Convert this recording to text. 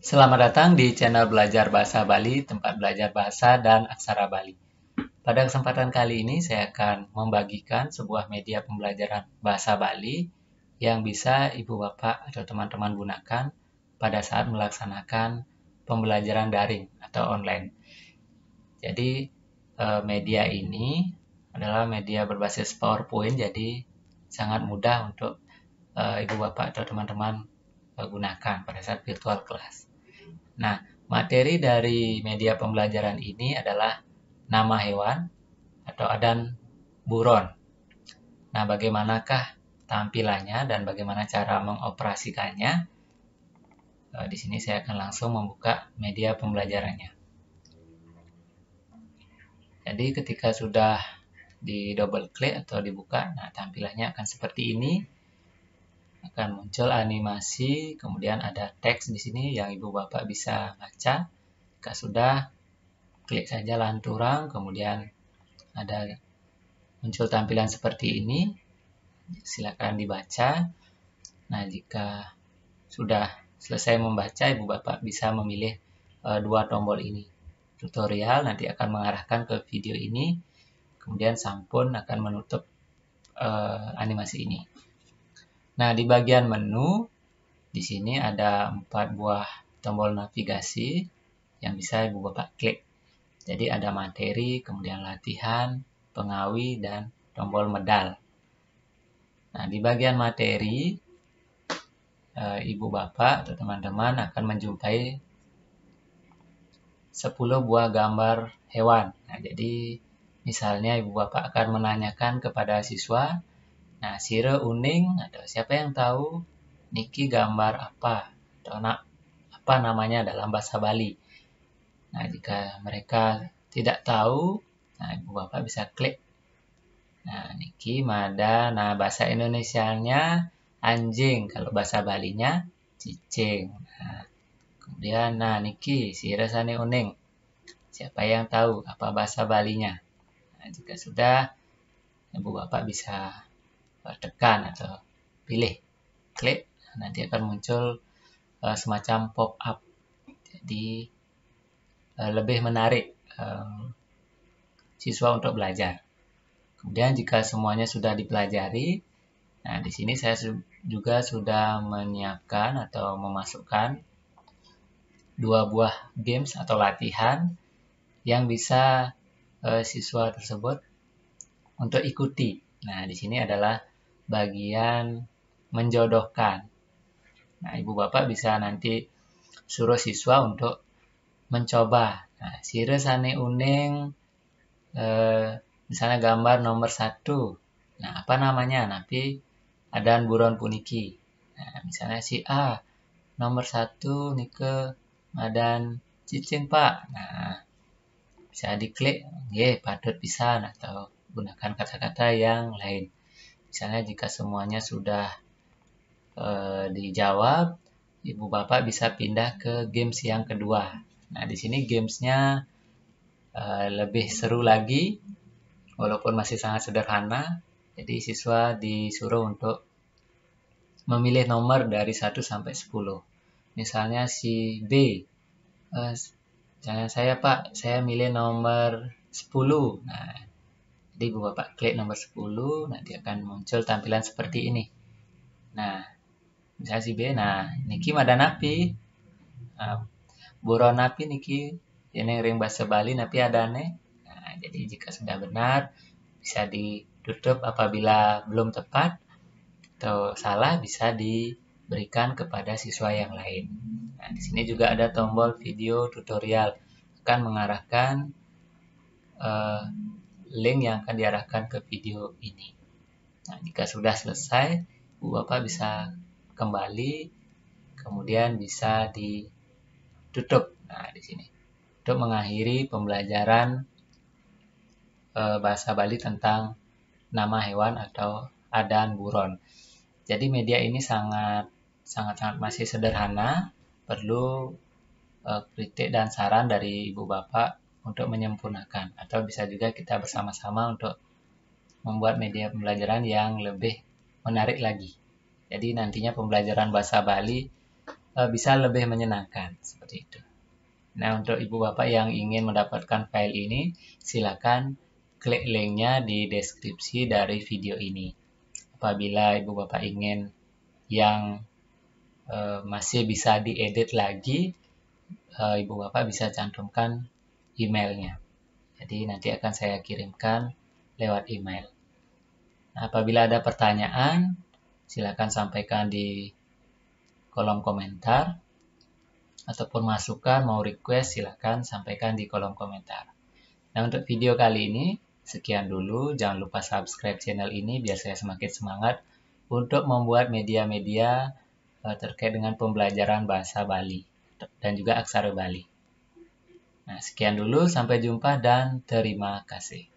Selamat datang di channel Belajar Bahasa Bali, tempat belajar bahasa dan aksara Bali. Pada kesempatan kali ini saya akan membagikan sebuah media pembelajaran bahasa Bali yang bisa Ibu Bapak atau teman-teman gunakan pada saat melaksanakan pembelajaran daring atau online. Jadi media ini adalah media berbasis PowerPoint, jadi sangat mudah untuk Ibu Bapak atau teman-teman gunakan pada saat virtual class. Nah, materi dari media pembelajaran ini adalah nama hewan atau adan buron. Nah, bagaimanakah tampilannya dan bagaimana cara mengoperasikannya? Di sini saya akan langsung membuka media pembelajarannya. Jadi ketika sudah di double klik atau dibuka, nah tampilannya akan seperti ini. Akan muncul animasi, kemudian ada teks di sini yang Ibu Bapak bisa baca. Jika sudah, klik saja lanturang, kemudian ada muncul tampilan seperti ini. Silakan dibaca. Nah, jika sudah selesai membaca, Ibu Bapak bisa memilih dua tombol ini. Tutorial nanti akan mengarahkan ke video ini, kemudian sampun akan menutup animasi ini. Nah, di bagian menu, di sini ada 4 buah tombol navigasi yang bisa Ibu Bapak klik. Jadi ada materi, kemudian latihan, pengawi, dan tombol medal. Nah, di bagian materi, Ibu Bapak atau teman-teman akan menjumpai 10 buah gambar hewan. Nah, jadi misalnya Ibu Bapak akan menanyakan kepada siswa, nah, sire uning, atau siapa yang tahu niki gambar apa, atau apa namanya dalam bahasa Bali. Nah, jika mereka tidak tahu, nah Ibu Bapak bisa klik. Nah, niki mada, nah bahasa Indonesianya anjing, kalau bahasa Balinya cicing. Nah, kemudian, nah niki sire sane uning. Siapa yang tahu apa bahasa Balinya? Nah, jika sudah, Ibu Bapak bisa tekan atau pilih, klik, nanti akan muncul semacam pop-up. Jadi lebih menarik siswa untuk belajar. Kemudian jika semuanya sudah dipelajari, nah di sini saya juga sudah menyiapkan atau memasukkan 2 buah games atau latihan yang bisa siswa tersebut untuk ikuti. Nah, di sini adalah bagian menjodohkan. Nah, Ibu Bapak bisa nanti suruh siswa untuk mencoba. Nah, sire sane uning, misalnya gambar nomor 1. Nah, apa namanya? Nanti adan buron puniki. Nah, misalnya si A, nomor 1 nike adan cicing Pak. Nah, bisa diklik, patut pisan, atau gunakan kata-kata yang lain. Misalnya jika semuanya sudah dijawab, Ibu Bapak bisa pindah ke games yang kedua. Nah, di sini gamesnya lebih seru lagi, walaupun masih sangat sederhana. Jadi siswa disuruh untuk memilih nomor dari 1 sampai 10. Misalnya si B, misalnya saya Pak, saya milih nomor 10. Nah, jadi Ibu Bapak klik nomor 10, nanti akan muncul tampilan seperti ini. Nah, misalnya si B, nah niki mada napi, buron napi niki, ini ring bahasa Bali napi adane. Nah, jadi jika sudah benar, bisa ditutup apabila belum tepat, atau salah bisa diberikan kepada siswa yang lain. Nah, di sini juga ada tombol video tutorial, akan mengarahkan link yang akan diarahkan ke video ini. Nah, jika sudah selesai, Ibu Bapak bisa kembali, kemudian bisa ditutup. Nah, di sini untuk mengakhiri pembelajaran bahasa Bali tentang nama hewan atau adan buron. Jadi media ini sangat masih sederhana, perlu kritik dan saran dari Ibu Bapak untuk menyempurnakan, atau bisa juga kita bersama-sama untuk membuat media pembelajaran yang lebih menarik lagi. Jadi nantinya pembelajaran bahasa Bali bisa lebih menyenangkan seperti itu. Nah, untuk ibu bapak yang ingin mendapatkan file ini, silakan klik linknya di deskripsi dari video ini. Apabila ibu bapak ingin yang masih bisa diedit lagi, ibu bapak bisa cantumkan emailnya. Jadi nanti akan saya kirimkan lewat email. Nah, apabila ada pertanyaan, silakan sampaikan di kolom komentar, ataupun masukan mau request silakan sampaikan di kolom komentar. Nah, untuk video kali ini sekian dulu. Jangan lupa subscribe channel ini biar saya semakin semangat untuk membuat media-media terkait dengan pembelajaran bahasa Bali dan juga aksara Bali. Nah, sekian dulu, sampai jumpa dan terima kasih.